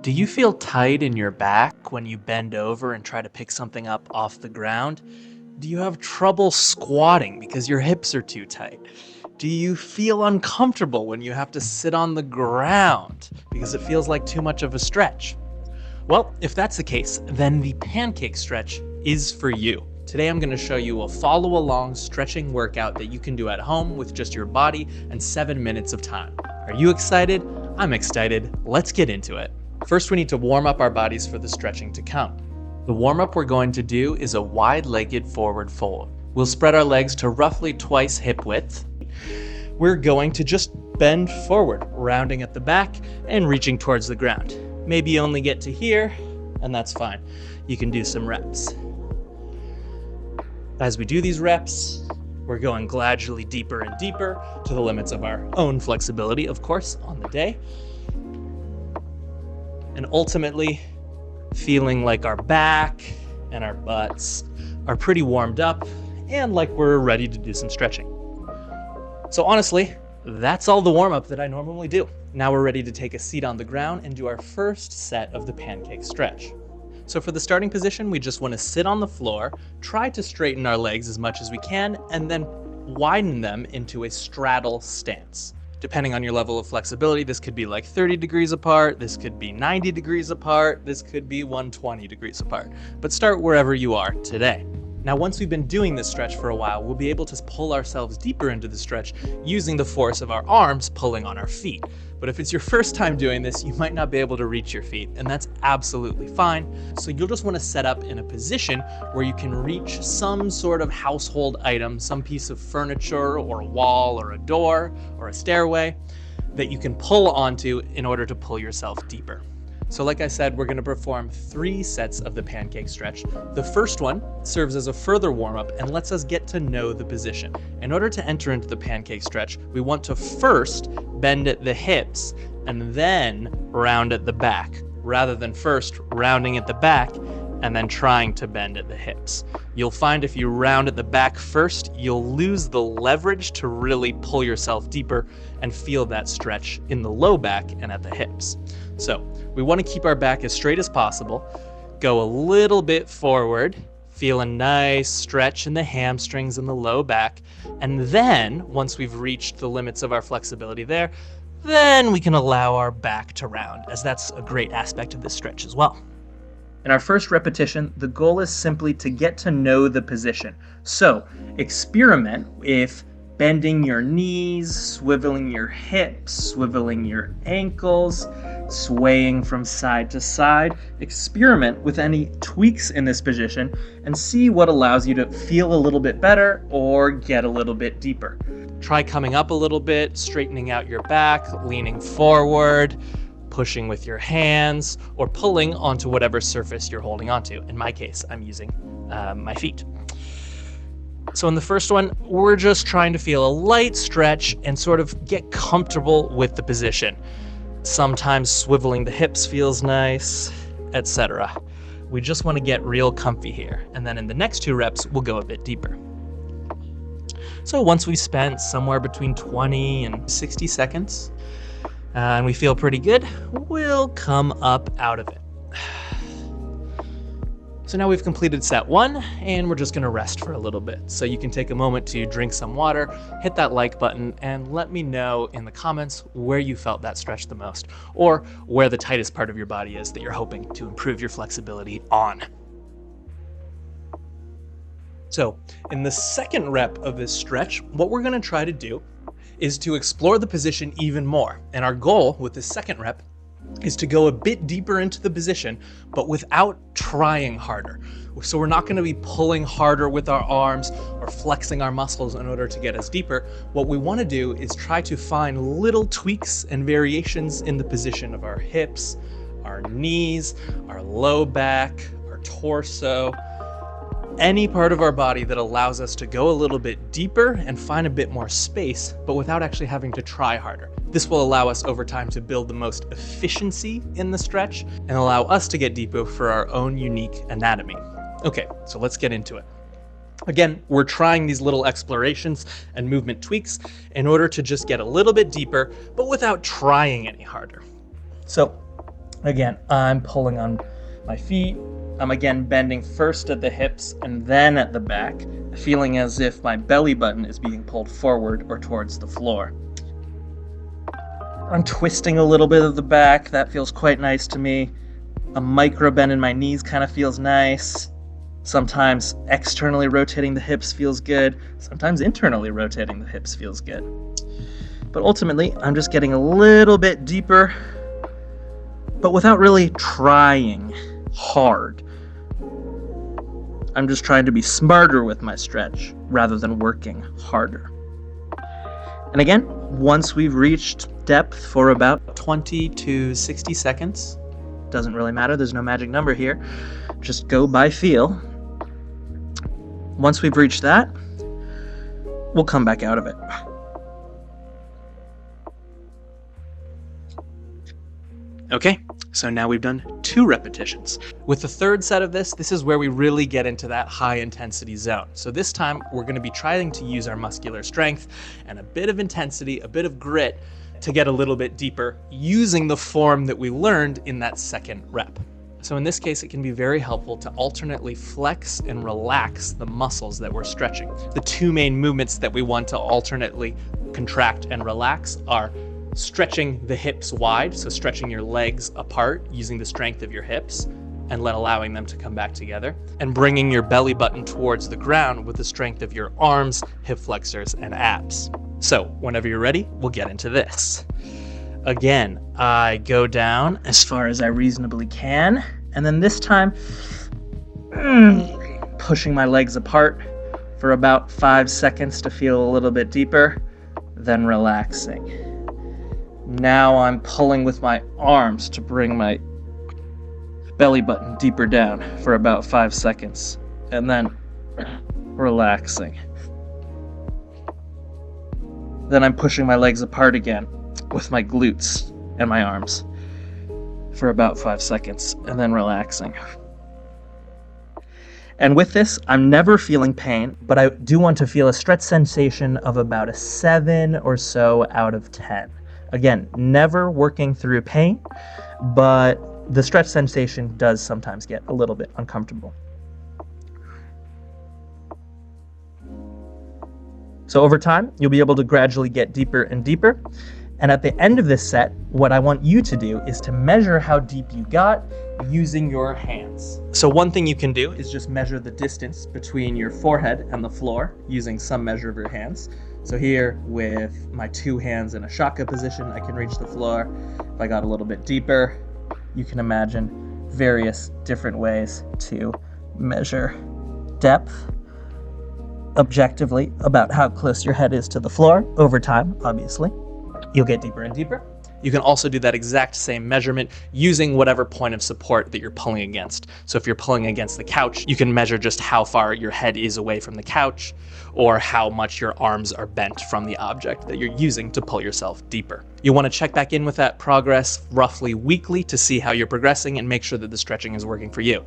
Do you feel tight in your back when you bend over and try to pick something up off the ground? Do you have trouble squatting because your hips are too tight? Do you feel uncomfortable when you have to sit on the ground because it feels like too much of a stretch? Well, if that's the case, then the pancake stretch is for you. Today I'm going to show you a follow along stretching workout that you can do at home with just your body and 7 minutes of time. Are you excited? I'm excited. Let's get into it. First, we need to warm up our bodies for the stretching to come. The warm-up we're going to do is a wide-legged forward fold. We'll spread our legs to roughly twice hip width. We're going to just bend forward, rounding at the back and reaching towards the ground. Maybe you only get to here, and that's fine. You can do some reps. As we do these reps, we're going gradually deeper and deeper to the limits of our own flexibility, of course, on the day. And ultimately, feeling like our back and our butts are pretty warmed up and like we're ready to do some stretching. So honestly, that's all the warm-up that I normally do. Now we're ready to take a seat on the ground and do our first set of the pancake stretch. So for the starting position, we just want to sit on the floor, try to straighten our legs as much as we can, and then widen them into a straddle stance. Depending on your level of flexibility, this could be like 30 degrees apart, this could be 90 degrees apart, this could be 120 degrees apart. But start wherever you are today. Now, once we've been doing this stretch for a while, we'll be able to pull ourselves deeper into the stretch using the force of our arms pulling on our feet. But if it's your first time doing this, you might not be able to reach your feet, and that's absolutely fine. So you'll just want to set up in a position where you can reach some sort of household item, some piece of furniture or a wall or a door or a stairway that you can pull onto in order to pull yourself deeper. So like I said, we're going to perform 3 sets of the pancake stretch. The first one serves as a further warm-up and lets us get to know the position. In order to enter into the pancake stretch, we want to first bend at the hips and then round at the back, rather than first rounding at the back and then trying to bend at the hips. You'll find if you round at the back first, you'll lose the leverage to really pull yourself deeper and feel that stretch in the low back and at the hips. So we want to keep our back as straight as possible, go a little bit forward, feel a nice stretch in the hamstrings and the low back, and then once we've reached the limits of our flexibility there, then we can allow our back to round, as that's a great aspect of this stretch as well. In our first repetition, the goal is simply to get to know the position. So experiment with bending your knees, swiveling your hips, swiveling your ankles, swaying from side to side. Experiment with any tweaks in this position and see what allows you to feel a little bit better or get a little bit deeper. Try coming up a little bit, straightening out your back, leaning forward, pushing with your hands, or pulling onto whatever surface you're holding onto. In my case, I'm using my feet. So in the first one, we're just trying to feel a light stretch and sort of get comfortable with the position. Sometimes swiveling the hips feels nice, etc. We just want to get real comfy here. And then in the next 2 reps, we'll go a bit deeper. So once we've spent somewhere between 20 and 60 seconds, and we feel pretty good, we'll come up out of it. So now we've completed set 1, and we're just gonna rest for a little bit. So you can take a moment to drink some water, hit that like button, and let me know in the comments where you felt that stretch the most, or where the tightest part of your body is that you're hoping to improve your flexibility on. So in the second rep of this stretch, what we're gonna try to do is to explore the position even more. And our goal with the second rep is to go a bit deeper into the position, but without trying harder. So we're not going to be pulling harder with our arms or flexing our muscles in order to get us deeper. What we want to do is try to find little tweaks and variations in the position of our hips, our knees, our low back, our torso, any part of our body that allows us to go a little bit deeper and find a bit more space, but without actually having to try harder. This will allow us over time to build the most efficiency in the stretch and allow us to get deeper for our own unique anatomy. Okay, so let's get into it. Again, we're trying these little explorations and movement tweaks in order to just get a little bit deeper, but without trying any harder. So Again, I'm pulling on my feet. I'm again bending first at the hips and then at the back, feeling as if my belly button is being pulled forward or towards the floor. I'm twisting a little bit of the back. That feels quite nice to me. A micro bend in my knees kind of feels nice. Sometimes externally rotating the hips feels good. Sometimes internally rotating the hips feels good. But ultimately, I'm just getting a little bit deeper, but without really trying hard. I'm just trying to be smarter with my stretch rather than working harder. And again, once we've reached depth for about 20 to 60 seconds, doesn't really matter, there's no magic number here, just go by feel. Once we've reached that, we'll come back out of it. Okay, so now we've done 2 repetitions. With the third set of this is where we really get into that high intensity zone. So this time we're gonna be trying to use our muscular strength and a bit of intensity, a bit of grit to get a little bit deeper using the form that we learned in that second rep. So in this case, it can be very helpful to alternately flex and relax the muscles that we're stretching. The 2 main movements that we want to alternately contract and relax are stretching the hips wide, so stretching your legs apart using the strength of your hips and allowing them to come back together, and bringing your belly button towards the ground with the strength of your arms, hip flexors, and abs. So whenever you're ready, we'll get into this. Again, I go down as far as I reasonably can, and then this time, pushing my legs apart for about 5 seconds to feel a little bit deeper, then relaxing. Now I'm pulling with my arms to bring my belly button deeper down for about 5 seconds, and then relaxing. Then I'm pushing my legs apart again with my glutes and my arms for about 5 seconds, and then relaxing. And with this, I'm never feeling pain, but I do want to feel a stretch sensation of about a 7 or so out of 10. Again, never working through pain, but the stretch sensation does sometimes get a little bit uncomfortable. So over time, you'll be able to gradually get deeper and deeper. And at the end of this set, what I want you to do is to measure how deep you got using your hands. So one thing you can do is just measure the distance between your forehead and the floor using some measure of your hands. So here, with my 2 hands in a shaka position, I can reach the floor. If I got a little bit deeper, you can imagine various different ways to measure depth objectively about how close your head is to the floor. Over time, obviously, you'll get deeper and deeper. You can also do that exact same measurement using whatever point of support that you're pulling against. So if you're pulling against the couch, you can measure just how far your head is away from the couch, or how much your arms are bent from the object that you're using to pull yourself deeper. You want to check back in with that progress roughly weekly to see how you're progressing and make sure that the stretching is working for you.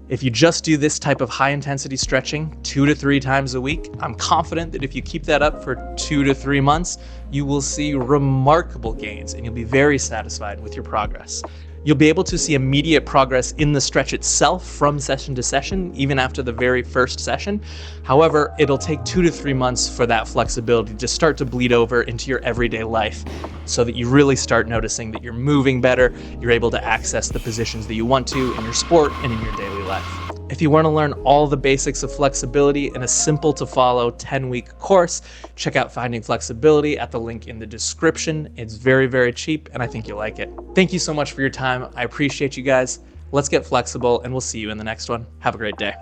If you just do this type of high intensity stretching 2 to 3 times a week, I'm confident that if you keep that up for 2 to 3 months, you will see remarkable gains and you'll be very satisfied with your progress. You'll be able to see immediate progress in the stretch itself from session to session, even after the very first session. However, it'll take 2 to 3 months for that flexibility to start to bleed over into your everyday life so that you really start noticing that you're moving better, you're able to access the positions that you want to in your sport and in your daily life. If you want to learn all the basics of flexibility in a simple to follow 10-week course, check out Finding Flexibility at the link in the description. It's very, very cheap and I think you'll like it. Thank you so much for your time. I appreciate you guys. Let's get flexible and we'll see you in the next one. Have a great day.